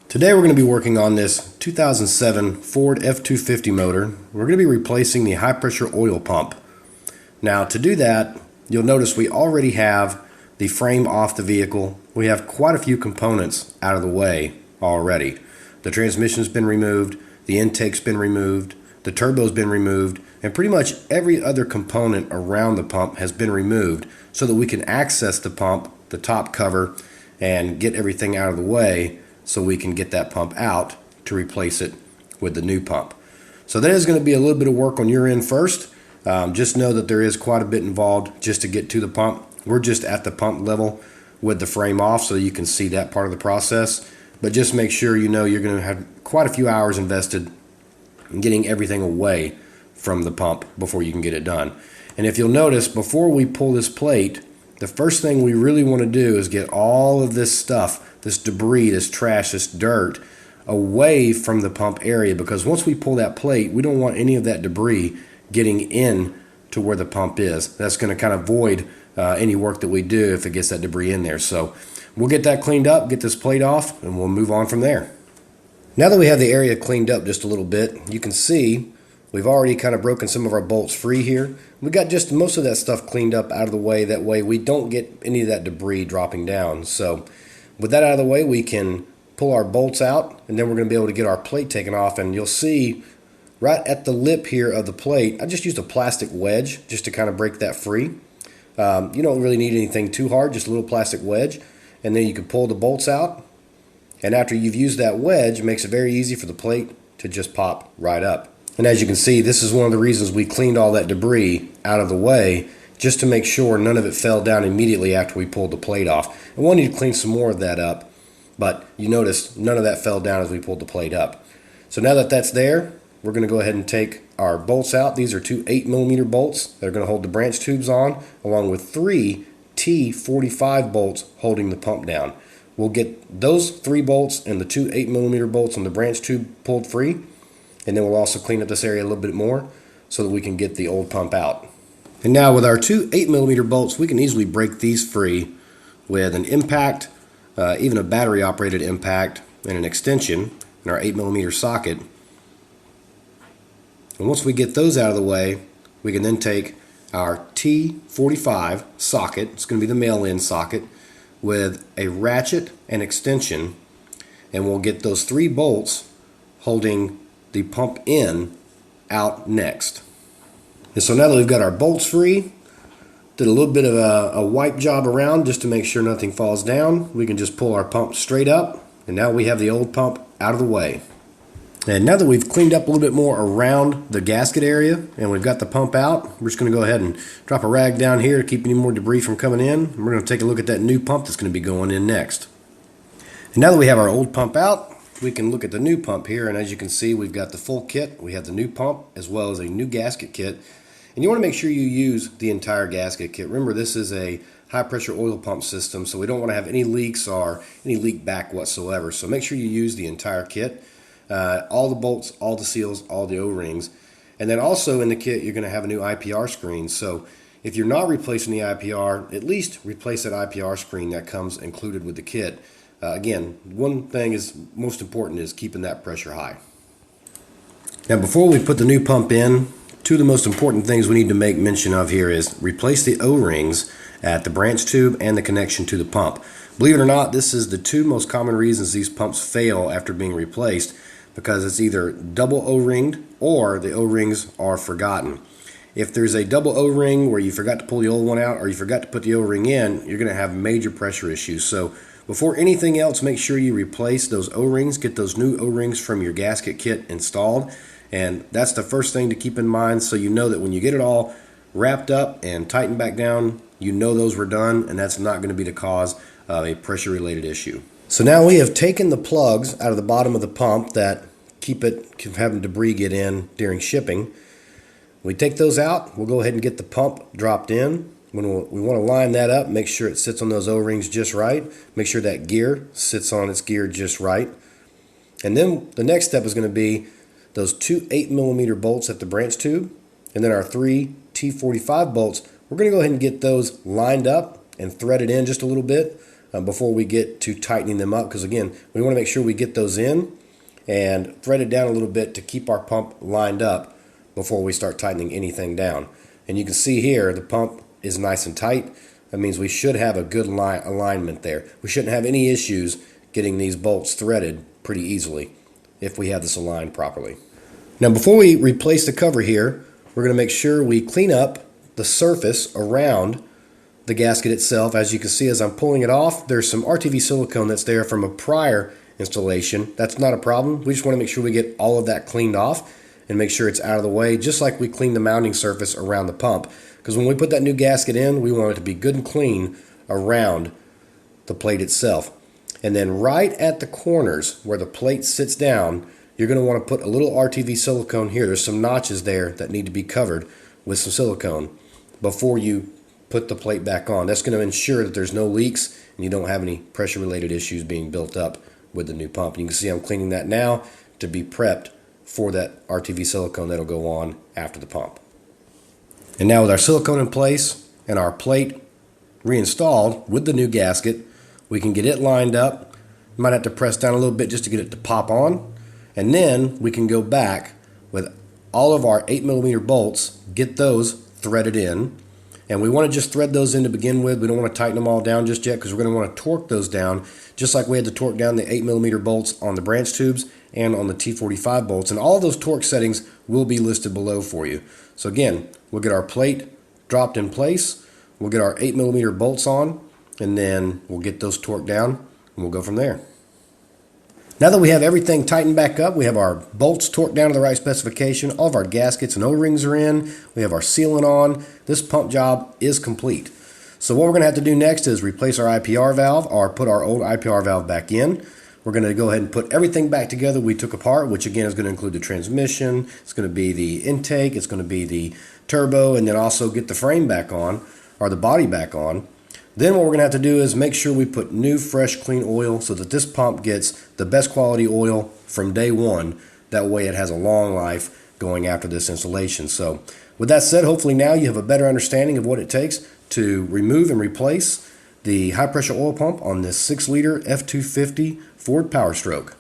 Today we're going to be working on this 2007 Ford F250 motor. We're going to be replacing the high pressure oil pump. Now to do that, you'll notice we already have the frame off the vehicle. We have quite a few components out of the way already. The transmission's been removed, the intake's been removed, the turbo's been removed, and pretty much every other component around the pump has been removed so that we can access the pump, the top cover, and get everything out of the way so we can get that pump out to replace it with the new pump. So that is going to be a little bit of work on your end first. Just know that there is quite a bit involved just to get to the pump. We're just at the pump level with the frame off so you can see that part of the process. But just make sure you know you're going to have quite a few hours invested in getting everything away from the pump before you can get it done. And if you'll notice, before we pull this plate, the first thing we really want to do is get all of this stuff, this debris, this trash, this dirt away from the pump area, because once we pull that plate, we don't want any of that debris getting in to where the pump is. That's going to kind of void any work that we do if it gets that debris in there. So we'll get that cleaned up, get this plate off, and we'll move on from there. Now that we have the area cleaned up just a little bit, you can see we've already kind of broken some of our bolts free here. We got just most of that stuff cleaned up out of the way. That way we don't get any of that debris dropping down. So with that out of the way, we can pull our bolts out, and then we're going to be able to get our plate taken off. And you'll see right at the lip here of the plate, I just used a plastic wedge just to kind of break that free. You don't really need anything too hard, just a little plastic wedge. And then you can pull the bolts out. And after you've used that wedge, it makes it very easy for the plate to just pop right up. And as you can see, this is one of the reasons we cleaned all that debris out of the way, just to make sure none of it fell down immediately after we pulled the plate off. And we'll need to clean some more of that up, but you notice none of that fell down as we pulled the plate up. So now that that's there, we're going to go ahead and take our bolts out. These are two 8mm bolts that are going to hold the branch tubes on, along with three T45 bolts holding the pump down. We'll get those 3 bolts and the two 8mm bolts on the branch tube pulled free. And then we'll also clean up this area a little bit more so that we can get the old pump out. And now with our two 8mm bolts, we can easily break these free with an impact, even a battery operated impact, and an extension in our 8mm socket. And once we get those out of the way, we can then take our T45 socket, it's going to be the male-in socket, with a ratchet and extension, and we'll get those 3 bolts holding the pump in out next. And so now that we've got our bolts free, did a little bit of a wipe job around just to make sure nothing falls down. We can just pull our pump straight up, and now we have the old pump out of the way. And now that we've cleaned up a little bit more around the gasket area and we've got the pump out, we're just going to go ahead and drop a rag down here to keep any more debris from coming in. And we're going to take a look at that new pump that's going to be going in next. And now that we have our old pump out, we can look at the new pump here, and as you can see, we've got the full kit. We have the new pump as well as a new gasket kit. And you want to make sure you use the entire gasket kit. Remember, this is a high pressure oil pump system, so we don't want to have any leaks or any leak back whatsoever. So make sure you use the entire kit. All the bolts, all the seals, all the O-rings. And then also in the kit, you're going to have a new IPR screen. So if you're not replacing the IPR, at least replace that IPR screen that comes included with the kit. Again, one thing is most important is keeping that pressure high. Now before we put the new pump in, two of the most important things we need to make mention of here is replace the O-rings at the branch tube and the connection to the pump. Believe it or not, this is the 2 most common reasons these pumps fail after being replaced, because it's either double O-ringed or the O-rings are forgotten. If there's a double O-ring where you forgot to pull the old one out or you forgot to put the O-ring in, you're going to have major pressure issues. So before anything else, make sure you replace those O-rings, get those new O-rings from your gasket kit installed. And that's the first thing to keep in mind, so you know that when you get it all wrapped up and tightened back down, you know those were done, and that's not going to be the cause of a pressure related issue. So now we have taken the plugs out of the bottom of the pump that keep it from having debris get in during shipping. We take those out, we'll go ahead and get the pump dropped in. We want to line that up, make sure it sits on those O-rings just right, make sure that gear sits on its gear just right. And then the next step is going to be those two 8mm bolts at the branch tube, and then our 3 T45 bolts. We're going to go ahead and get those lined up and threaded in just a little bit. before we get to tightening them up, because again, we want to make sure we get those in and thread it down a little bit to keep our pump lined up before we start tightening anything down. And you can see here the pump is nice and tight. That means we should have a good alignment there. We shouldn't have any issues getting these bolts threaded pretty easily if we have this aligned properly. Now before we replace the cover here, we're going to make sure we clean up the surface around the gasket itself. As you can see, as I'm pulling it off, there's some RTV silicone that's there from a prior installation. That's not a problem. We just want to make sure we get all of that cleaned off and make sure it's out of the way, just like we clean the mounting surface around the pump. Because when we put that new gasket in, we want it to be good and clean around the plate itself. And then right at the corners where the plate sits down, you're going to want to put a little RTV silicone here. There's some notches there that need to be covered with some silicone before you put the plate back on. That's going to ensure that there's no leaks and you don't have any pressure related issues being built up with the new pump. And you can see I'm cleaning that now to be prepped for that RTV silicone that'll go on after the pump. And now with our silicone in place and our plate reinstalled with the new gasket, we can get it lined up. You might have to press down a little bit just to get it to pop on. And then we can go back with all of our 8mm bolts, get those threaded in. And we want to just thread those in to begin with. We don't want to tighten them all down just yet because we're going to want to torque those down just like we had to torque down the 8mm bolts on the branch tubes and on the T45 bolts. And all of those torque settings will be listed below for you. So again, we'll get our plate dropped in place. We'll get our 8mm bolts on, and then we'll get those torqued down, and we'll go from there. Now that we have everything tightened back up, we have our bolts torqued down to the right specification, all of our gaskets and O-rings are in, we have our sealant on, this pump job is complete. So what we're going to have to do next is replace our IPR valve or put our old IPR valve back in. We're going to go ahead and put everything back together we took apart, which again is going to include the transmission, it's going to be the intake, it's going to be the turbo, and then also get the frame back on, or the body back on. Then what we're going to have to do is make sure we put new, fresh, clean oil so that this pump gets the best quality oil from day one. That way it has a long life going after this installation. So with that said, hopefully now you have a better understanding of what it takes to remove and replace the high pressure oil pump on this 6-liter F250 Ford Power Stroke.